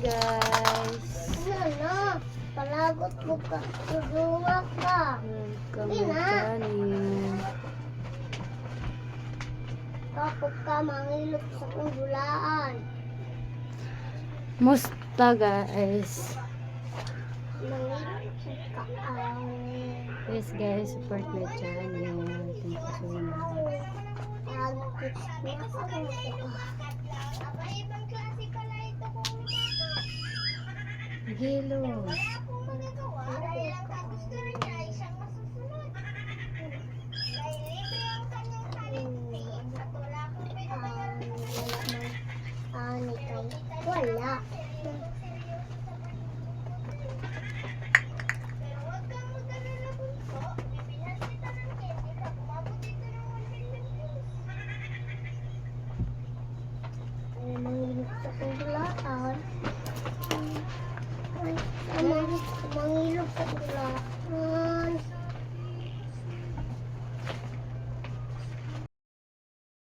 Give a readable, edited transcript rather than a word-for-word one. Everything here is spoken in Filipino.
guys. Ano? Palagot mo ka. Tudungak ka. Welcome kanin. Kapag ka mangilot sa kunggulaan. Musta guys. Mangilot sa kaan. Yes guys, support my channel. Thank you so much. Pagkit na ako. Hello. Wala. Mangilot sa kunggulaan. Mangilot sa kunggulaan.